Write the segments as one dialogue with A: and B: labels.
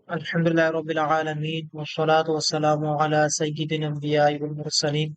A: अल्हम्दुलिल्लाह रब्बिल आलमीन वस्सलातु वस्सलामु अला सय्यिदिल अंबिया'i वल मुरसलीन।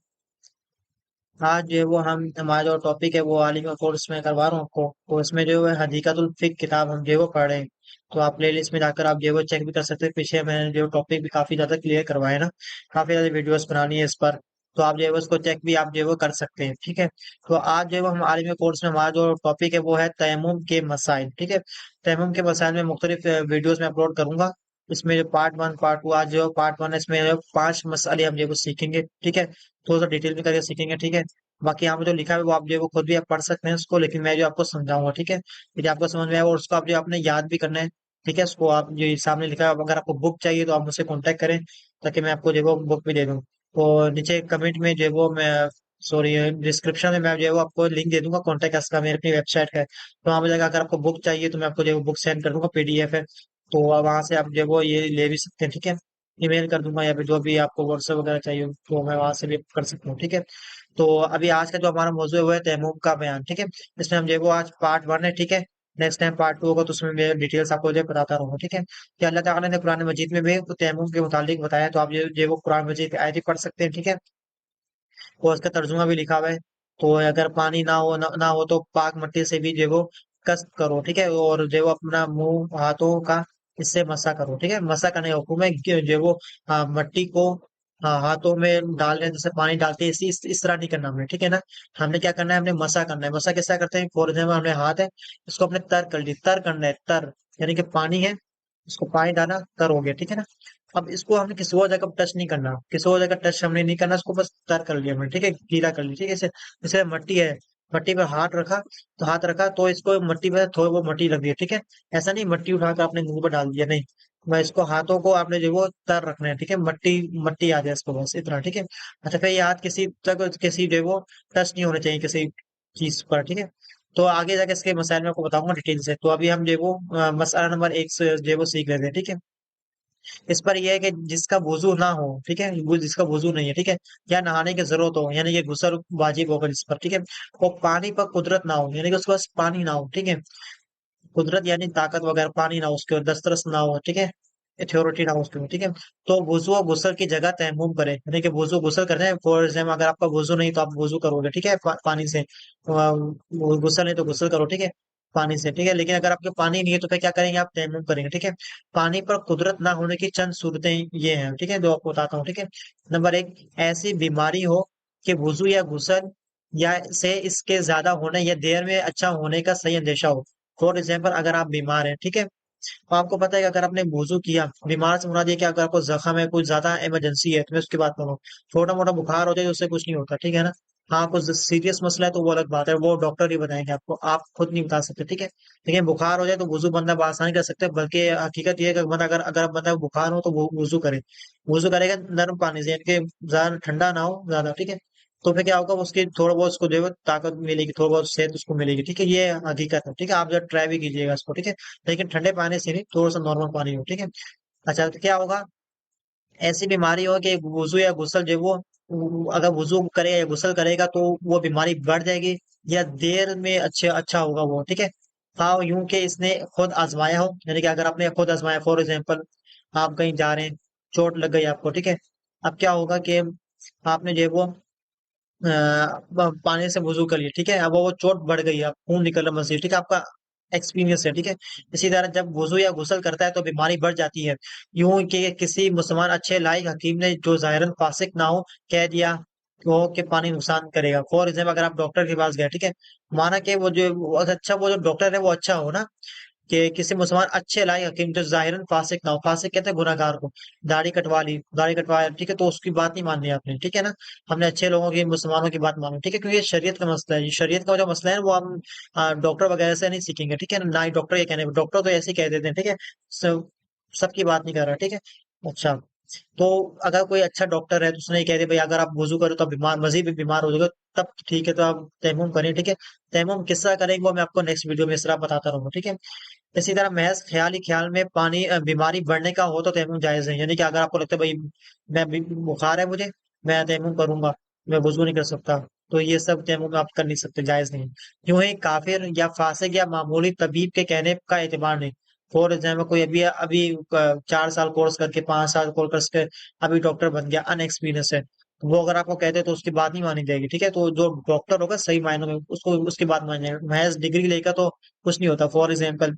A: आज जो है वो हम हमारा जो टॉपिक है वो आलिम कोर्स में करवा रहा हूँ आपको। तो इसमें जो है हदीकतुल फिक्र किताब हम जो है वो पढ़ रहे हैं। तो आप प्लेलिस्ट में जाकर आप जो है वो चेक भी कर सकते हैं। पीछे मैंने जो टॉपिक भी काफी ज्यादा क्लियर करवाए ना, काफी ज्यादा वीडियोस बनानी है इस पर। तो आप जो है वो उसको चेक भी आप जो है वो कर सकते हैं, ठीक है। तो आज जो है वो हम आलिम कोर्स में हमारा जो टॉपिक है वो है तयम्मुम के मसाइल, ठीक है। तयम्मुम के मसाइल में मुख्तलिफ वीडियोस में अपलोड करूंगा। इसमें जो पार्ट वन पार्ट टू, आज जो पार्ट वन है इसमें जो 5 मसाले हम जो है वो सीखेंगे, ठीक है। थोड़ा सा डिटेल में करके सीखेंगे, ठीक है। बाकी यहाँ पे जो लिखा है वो आप जो है वो खुद भी आप पढ़ सकते हैं उसको, लेकिन मैं जो आपको समझाऊंगा, ठीक है। यदि आपको समझ में आया और उसको आप जो आपने याद भी करना है, ठीक है। उसको आप जो सामने लिखा है, अगर आपको बुक चाहिए तो आप मुझसे कांटेक्ट करें, ताकि मैं आपको जो है वो बुक भी दे दूँ। तो नीचे कमेंट में जो है वो मैं, सॉरी, डिस्क्रिप्शन में मैं जो है वो आपको लिंक दे दूंगा कॉन्टेक्ट अस का, मेरी अपनी वेबसाइट है। तो वहाँ पे जाकर अगर आपको बुक चाहिए तो मैं आपको जो है वो बुक सेंड कर दूंगा, पीडीएफ है। तो वहां से आप जो है वो ये ले भी सकते हैं, ठीक है। ईमेल कर दूंगा या फिर जो भी आपको व्हाट्सएप वगैरह चाहिए तो मैं वहां से भी कर सकता हूँ, ठीक है। तो अभी आज का जो हमारा मौजूद है वो है तैमूम का बयान, ठीक है। इसमें हम जो है वो आज पार्ट वन है, ठीक है। नेक्स्ट टाइम पार्ट टू होगा तो उसमें मैं डिटेल्स आपको जो है बताता रहूंगा, ठीक है। कि अल्लाह ताला ने कुरान मजीद में भी तैमूम के मुतालिक बताया, तो आप जो है वो कुरान मजीद की आयत भी पढ़ सकते हैं, ठीक है। और उसका तर्जुमा भी लिखा हुआ है। तो अगर पानी ना हो तो पाक मिट्टी से भी जो है वो कस करो, ठीक है। और जो है वो अपना मुंह हाथों का इससे मसा करो, ठीक है। मसा करने का हुक्म है कि जो है वो मट्टी को हाथों में डाल रहे हैं, जैसे पानी डालते हैं, इस तरह नहीं करना हमने, ठीक है ना। हमने क्या करना है, हमने मसा करना है। मसा कैसा करते हैं, फॉर एग्जाम्पल हमने हाथ है, इसको अपने तर कर ली, तर करना है, तर यानी कि पानी है, इसको पानी डाला, तर हो गया, ठीक है ना। अब इसको हमने किसी और जगह टच नहीं करना, किसी और जगह टच हमने नहीं करना, इसको बस तर कर लिया हमने, ठीक है, गीला कर लिया, ठीक है। जैसे जैसे मट्टी है, मट्टी पर हाथ रखा, तो हाथ रखा तो इसको मट्टी पे थोड़ी वो मट्टी लग गई, ठीक है। ऐसा नहीं मट्टी उठाकर अपने मुंह पर डाल दिया, नहीं। मैं इसको हाथों को आपने जो वो तर रखना है, ठीक है। मट्टी मट्टी आ जाए इसको, बस इतना, ठीक है। अच्छा, फिर ये हाथ किसी तक किसी जो है वो टच नहीं होना चाहिए किसी चीज पर, ठीक है। तो आगे जाके इसके मसाइल में आपको बताऊंगा डिटेल से। तो अभी हम जो है वो मसला नंबर एक से जो है वो सीख लेते हैं, ठीक है। इस पर यह है कि जिसका वुजू ना हो, ठीक है, जिसका वुजू नहीं है, ठीक है, या नहाने की जरूरत हो, यानी कि गुस्ल वाजिब होगा जिस पर, ठीक है। और पानी पर कुदरत ना हो, यानी कि उसके पास पानी ना हो, ठीक है। कुदरत यानी ताकत वगैरह, पानी ना हो उसके, दस्तरस ना हो, ठीक है, अथॉरिटी ना हो उसके, ठीक है। तो वुजू और गुस्ल की जगह तयम्मुम करें, यानी कि वुजू गुस्ल करना है। फॉर एग्जाम्पल अगर आपका वुजू नहीं तो आप वुजू करोगे, ठीक है, पानी से। गुस्ल नहीं तो गुस्ल करो, ठीक है, पानी से, ठीक है। लेकिन अगर आपके पानी नहीं है तो फिर क्या करेंगे, आप तयम्मुम करेंगे, ठीक है। पानी पर कुदरत ना होने की चंद सूरतें ये हैं, ठीक है, जो आपको बताता हूँ, ठीक है। नंबर एक, ऐसी बीमारी हो कि वुजू या गुस्ल या से इसके ज्यादा होने या देर में अच्छा होने का सही अंदेशा हो। फॉर एग्जाम्पल अगर आप बीमार हैं, ठीक है, तो आपको पता है कि अगर आपने वुजू किया, बीमार से मुराद ये कि अगर आपको जख्म है, कुछ ज्यादा इमरजेंसी है, तो मैं उसकी बात करूँ, छोटा मोटा बुखार हो जाए तो उससे कुछ नहीं होता, ठीक है ना। हाँ, कुछ सीरियस मसला है तो वो अलग बात है, वो डॉक्टर ही बताएंगे आपको, आप खुद नहीं बता सकते, ठीक है। लेकिन बुखार हो जाए तो वुजू बंदा आसानी कर सकते हैं, बल्कि हकीकत ये है कि बंदा अगर बंदा को बुखार हो तो वो वुजू करे। वुजू करेगा नर्म पानी से, यानी कि ज्यादा ठंडा ना हो ज्यादा, ठीक है। तो फिर क्या होगा, उसकी थोड़ा बहुत उसको जो है ताकत मिलेगी, थोड़ा बहुत सेहत उसको मिलेगी, ठीक है। ये हकीकत है, ठीक है। आप जब ट्राई भी कीजिएगा इसको, ठीक है। लेकिन ठंडे पानी से नहीं, थोड़ा सा नॉर्मल पानी हो, ठीक है। अच्छा, तो क्या होगा, ऐसी बीमारी हो कि वुजू या गुस्ल जो अगर वुजू करेगा या गुस्ल करेगा तो वो बीमारी बढ़ जाएगी या देर में अच्छा होगा वो, ठीक है। हाँ, यूं कि इसने खुद आजमाया हो, यानी कि अगर आपने खुद आजमाया, फॉर एग्जाम्पल आप कहीं जा रहे हैं, चोट लग गई आपको, ठीक है। अब क्या होगा कि आपने जो है वो पानी से वुजू कर लिया, ठीक है। अब वो चोट बढ़ गई, अब खून निकल रहा मजीद, ठीक है, आपका एक्सपीरियंस है, ठीक है। इसी तरह जब वुजू या गुस्ल करता है तो बीमारी बढ़ जाती है। यूं कि किसी मुसलमान अच्छे लायक हकीम ने जो जाहिरन फासिक ना हो कह दिया कि पानी नुकसान करेगा। फॉर एग्जाम्पल अगर आप डॉक्टर के पास गए, ठीक है, माना कि वो जो डॉक्टर है वो अच्छा हो ना, कि किसी मुसलमान अच्छे लायक हकीम जो जाहिरन फासिक ना हो, फासिक कहते हैं गुनाहगार को, दाढ़ी कटवा ली, दाढ़ी कटवाया, ठीक है, तो उसकी बात नहीं माननी आपने, ठीक है ना। हमने अच्छे लोगों की, मुसलमानों की बात मानी, ठीक है, क्योंकि ये शरीयत का मसला है। ये शरीयत का जो मसला है वो हम डॉक्टर वगैरह से नहीं सीखेंगे, ठीक है ना ही डॉक्टर के कहने, डॉक्टर तो ऐसे ही कह देते हैं, ठीक है। सबकी बात नहीं कर रहा, ठीक है। अच्छा, तो अगर कोई अच्छा डॉक्टर है तो उसने ये कह दिया भाई अगर आप वुजू करो तो आप बीमार, मजीद भी बीमार हो जाओगे, तब ठीक है, तो आप तैमूम करें, ठीक है। तैमूम किस तरह करेंगे वो मैं आपको नेक्स्ट वीडियो में इस तरह बताता रहूंगा, ठीक है। इसी तरह महज ख्याल ही ख्याल में पानी बीमारी बढ़ने का हो तो तयम्मुम जायज है, यानी कि अगर आपको लगता है भाई बुखार है मुझे, मैं तयम्मुम करूंगा, मैं वुजू नहीं कर सकता, तो ये सब तयम्मुम आप कर नहीं सकते, जायज नहीं। यूं ही काफिर या फासिक या मामूली तबीब के कहने का एतबार नहीं। फॉर एग्जाम्पल कोई अभी अभी 4 साल कोर्स करके 5 साल कोर्स करके अभी डॉक्टर बन गया, अनएक्सपीरियंस है, तो वो अगर आपको कहते तो उसकी बात नहीं मानी जाएगी, ठीक है। तो जो डॉक्टर होगा सही मायनों में उसको उसकी बात मानी जाएगी। महज डिग्री लेकर तो कुछ नहीं होता। फॉर एग्जाम्पल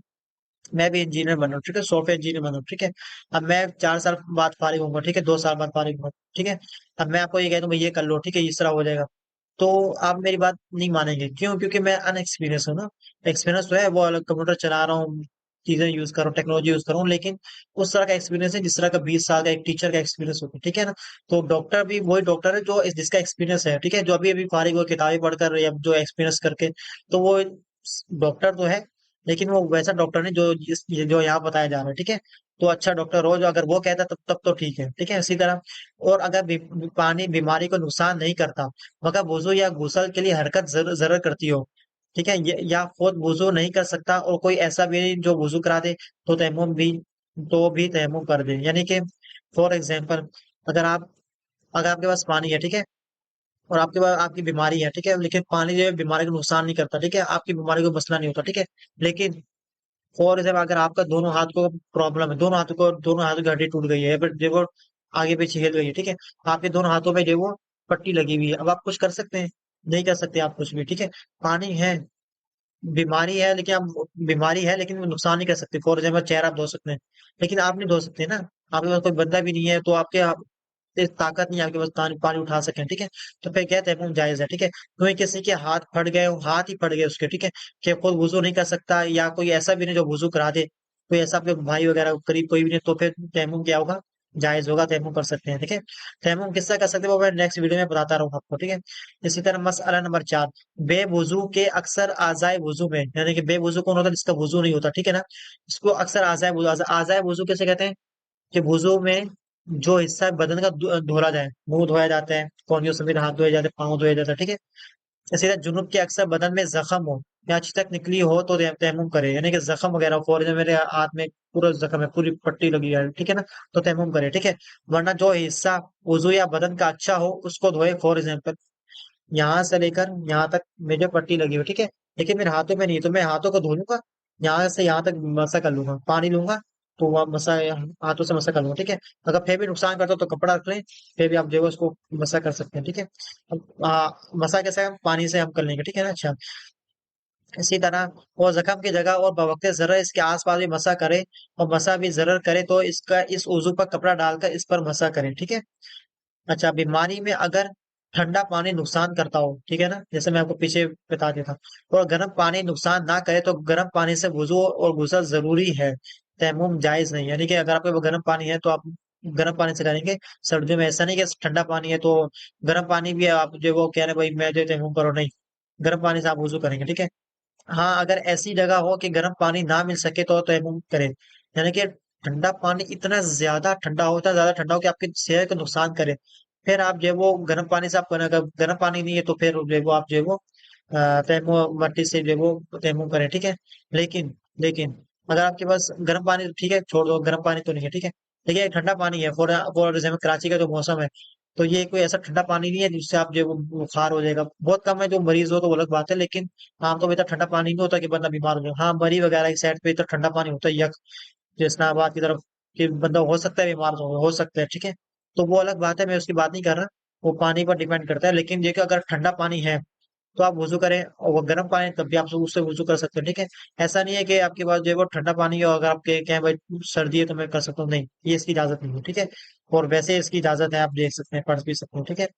A: मैं भी इंजीनियर बन रहा हूँ, ठीक है, सॉफ्टवेयर इंजीनियर बन रहा हूँ, ठीक है। अब मैं 4 साल बाद फारिग होऊंगा, ठीक है, 2 साल बाद फारिग होऊंगा, ठीक है। अब मैं आपको ये कह दूं भाई ये कर लो, ठीक है, इस तरह हो जाएगा, तो आप मेरी बात नहीं मानेंगे। क्यों? क्योंकि मैं अनएक्सपीरियंस हूँ ना। एक्सपीरियंस तो है, वो अलग कंप्यूटर चला रहा हूँ, चीजें यूज कर रहा हूँ, टेक्नोलॉजी यूज कर रहा हूँ, लेकिन उस तरह का एक्सपीरियंस है जिस तरह का 20 साल का एक टीचर का एक्सपीरियंस होता है, ठीक है ना। तो डॉक्टर भी वही डॉक्टर है जो जिसका एक्सपीरियंस है, ठीक है, जो अभी अभी फारिग हुआ किताबें पढ़कर या जो एक्सपीरियंस करके, तो वो डॉक्टर तो है, लेकिन वो वैसा डॉक्टर नहीं जो जो यहाँ बताया जा रहा है, ठीक है। तो अच्छा डॉक्टर हो जो अगर वो कहता है तब तो ठीक है, ठीक है, इसी तरह। और अगर पानी बीमारी को नुकसान नहीं करता मगर वुजू या गुसल के लिए हरकत जरूर करती हो, ठीक है, या खुद वुजू नहीं कर सकता और कोई ऐसा भी नहीं जो वुजू करा दे, तो तयम्मुम भी तयम्मुम कर दे। यानी कि फॉर एग्जाम्पल, अगर आप अगर आपके पास पानी है, ठीक है, और आपके पास आपकी बीमारी है, ठीक है, लेकिन पानी जो है बीमारी को नुकसान नहीं करता, ठीक है, आपकी बीमारी को मसला नहीं होता, ठीक है। लेकिन फॉर एग्जाम्पल अगर आपका दोनों हाथ को प्रॉब्लम है, दोनों हाथों की हड्डी टूट गई है, फिर देखो आगे पीछे हिल गई है, ठीक है, आपके दोनों हाथों में जो वो पट्टी लगी हुई है, अब आप कुछ कर सकते हैं? नहीं कर सकते आप कुछ भी, ठीक है। पानी है, बीमारी है, लेकिन आप बीमारी है लेकिन वो नुकसान नहीं कर सकते। फॉर एग्जाम्पल चेहरा आप धो सकते हैं, लेकिन आप नहीं धो सकते ना। आपके पास कोई बंदा भी नहीं है, तो आपके ताकत नहीं है आपके पास पानी पानी उठा सकें, ठीक है। तो फिर क्या तयम्मुम जायज है, ठीक है। कोई किसी के हाथ फट गए हो, हाथ ही फट गए उसके, ठीक है, कि खुद वुजू नहीं कर सकता, या कोई ऐसा भी नहीं जो वुजू करा दे, कोई ऐसा आपके भाई वगैरह करीब कोई भी नहीं, तो फिर तयम्मुम क्या होगा? जायज होगा, तयम्मुम कर सकते हैं, ठीक है। तयम्मुम किससे कर सकते हैं वो मैं नेक्स्ट वीडियो में बताता रहूंगा आपको, ठीक है। इसी तरह मसला नंबर 4, बेवुजू के अक्सर आजाए वुजू में, यानी कि बेवुजू कौन होता है? जिसका वुजू नहीं होता, ठीक है ना। इसको अक्सर आजाए वुजू कैसे कहते हैं? कि वुजू में जो हिस्सा बदन का धोला जाए, मुंह धोया जाता है, कौनियों समेत हाथ धोए जाते हैं, पाँव धोया जाता है, ठीक है। इसी तरह जुनूब के अक्सर बदन में जख्म हो या अच्छी तक निकली हो तो तयम्मुम करे, यानी कि जख्म वगैरह, फॉर एग्जाम्पल मेरे हाथ में पूरा जख्म है, पूरी पट्टी लगी है, ठीक है ना, तो तयम्मुम करे, ठीक है। वरना जो हिस्सा वुजू या बदन का अच्छा हो उसको धोए। फॉर एग्जाम्पल यहाँ से लेकर यहाँ तक मेरे पट्टी लगी हुई, ठीक है, लेकिन मेरे हाथों में नहीं है, तो मैं हाथों को धो लूंगा, यहाँ से यहाँ तक मसा कर लूंगा, पानी लूंगा, तो वह मसा हाथों से मसा कर लूंगा, ठीक है। अगर फिर भी नुकसान करता हो तो कपड़ा रख लें, फिर भी आप जो है उसको मसा कर सकते हैं, ठीक है। अब मसा कैसे? हम पानी से हम कर लेंगे, ठीक है ना। अच्छा, इसी तरह वो जख्म की जगह और बवक्ते जरा इसके आसपास भी मसा करे, और मसा भी जरूर करे तो इसका इस उजू पर कपड़ा डालकर इस पर मसा करें, ठीक है। अच्छा, बीमारी में अगर ठंडा पानी नुकसान करता हो, ठीक है ना, जैसे मैं आपको पीछे बता देता हूँ, और गर्म पानी नुकसान ना करे तो गर्म पानी से वुजू और गुसल जरूरी है, तयम्मुम जायज नहीं। यानी कि अगर आपके पास गर्म पानी है तो आप गर्म पानी से करेंगे। सर्दियों में ऐसा नहीं कि ठंडा पानी है तो गर्म पानी भी है, आप जो वो कह रहे हैं भाई मैं जो तयम्मुम करो, नहीं, गर्म पानी से आप वुजू करेंगे, ठीक है। हाँ, अगर ऐसी जगह हो कि गर्म पानी ना मिल सके तो तयम्मुम करें, यानी कि ठंडा पानी इतना ज्यादा ठंडा हो, इतना ज्यादा ठंडा हो कि आपकी सेहत को नुकसान करे, फिर आप जो है वो गर्म पानी से आप करें। अगर गर्म पानी नहीं है तो फिर जो है वो आप जो है वो तैमूम मट्टी से जो है वो तैमूम करें, ठीक है। लेकिन अगर आपके पास गर्म पानी, तो ठीक है, छोड़ दो, गर्म पानी तो नहीं है, ठीक है। लेकिन ये ठंडा पानी है, फॉर एग्जाम्पल कराची का जो मौसम है, तो ये कोई ऐसा ठंडा पानी नहीं है जिससे आप जो है वो बुखार हो जाएगा। बहुत कम है जो मरीज हो तो वो अलग बात है, लेकिन आमतौर पर इतना ठंडा पानी नहीं होता कि बंदा बीमार हो जाए। हाँ, मरी वगैरह की साइड पे इतना ठंडा पानी होता है, यक इस्लामाबाद की तरफ, कि बंदा हो सकता है बीमार, हो सकता है, ठीक है। तो वो अलग बात है, मैं उसकी बात नहीं कर रहा, वो पानी पर डिपेंड करता है। लेकिन ये कि अगर ठंडा पानी है तो आप वजू करें, और वो गर्म पानी तब भी आप उससे वजू कर सकते हैं, ठीक है। ऐसा नहीं है कि आपके पास जो है वो ठंडा पानी है और अगर आपके क्या है भाई सर्दी है तो मैं कर सकता हूँ, नहीं, ये इसकी इजाजत नहीं है, ठीक है। और वैसे इसकी इजाजत है, आप देख सकते हैं, पढ़ भी सकते हैं, ठीक है।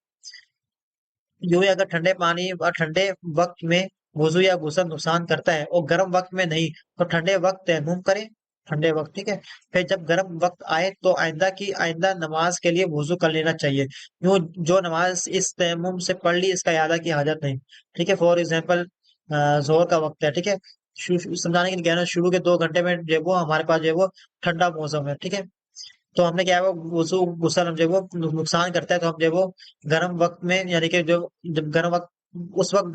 A: यूं ही अगर ठंडे पानी और ठंडे वक्त में वुजू या गुस्ल नुकसान करता है और गर्म वक्त में नहीं, तो ठंडे वक्त तयम्मुम करें, ठंडे वक्त, ठीक है। फिर जब गर्म वक्त आए तो आइंदा नमाज के लिए वुजू कर लेना चाहिए। यूं जो नमाज इस तयम्मुम से पढ़ ली इसका इयादा की हाजत नहीं, ठीक है। फॉर एग्जाम्पल जोहर का वक्त है, ठीक है, समझाने के लिए कह रहा हूं, शुरू के 2 घंटे में जो है वो हमारे पास जो है वो ठंडा मौसम है, ठीक है। तो हमने क्या है वो वुजू गुस्ल हम जो है वो नुकसान करता है, तो हम जो है वो गर्म वक्त में, यानी कि जो जब गर्म वक्त, उस वक्त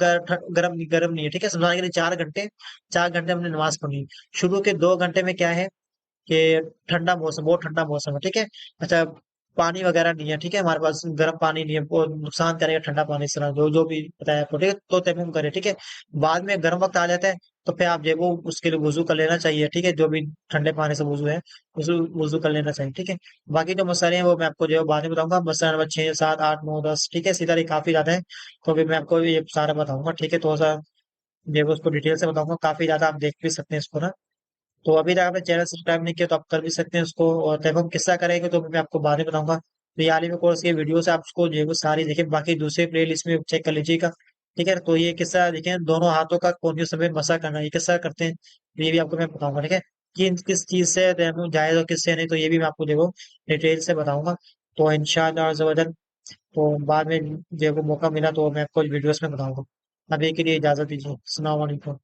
A: गर्म गर्म नहीं है, ठीक है। समझाने के लिए 4 घंटे, 4 घंटे हमने नमाज पढ़नी। शुरू के 2 घंटे में क्या है कि ठंडा मौसम, बहुत ठंडा मौसम है, ठीक है। अच्छा, पानी वगैरह नहीं है, ठीक है, हमारे पास गर्म पानी नहीं है, वो नुकसान करेगा ठंडा पानी इस तरह जो जो भी बताया आपको, ठीक है, तो तयम्मुम करे, ठीक है। बाद में गर्म वक्त आ जाता है, तो फिर आप जो है वो उसके लिए वजू कर लेना चाहिए, ठीक है, जो भी ठंडे पानी से वजू है, वजू वजू कर लेना चाहिए, ठीक है। बाकी जो मसाले हैं वो मैं आपको जो है बाद में बताऊंगा, मसला नंबर 6 7 8 9 10, ठीक है, इसी तरह काफी ज्यादा है, तो अभी मैं आपको ये सारा बताऊंगा, ठीक है, थोड़ा सा जो है वो उसको डिटेल से बताऊंगा, काफी ज्यादा आप देख भी सकते हैं इसको ना। तो अभी तक आपने चैनल सब्सक्राइब नहीं किया तो आप कर भी सकते हैं उसको, और जब हम किस्सा करेंगे तो मैं आपको बाद में बताऊंगा। तो ये आलिम कोर्स की वीडियो से आप उसको जो है वो सारी देखिए, बाकी दूसरे प्ले लिस्ट में चेक कर लीजिएगा, ठीक है। तो ये किस्सा देखें, दोनों हाथों का कोहनी समय मसा करना, ये किस्सा करते हैं, तो ये भी आपको मैं बताऊंगा, ठीक है, कि किस चीज से तयम्मुम जायज और किससे नहीं, तो ये भी मैं आपको देखो डिटेल से बताऊंगा। तो इंशाअल्लाह अज़्ज़ व जल, तो बाद में जो है वो मौका मिला तो मैं आपको वीडियोस में बताऊंगा। अभी के लिए इजाजत दीजिए, अस्सलाम वालेकुम।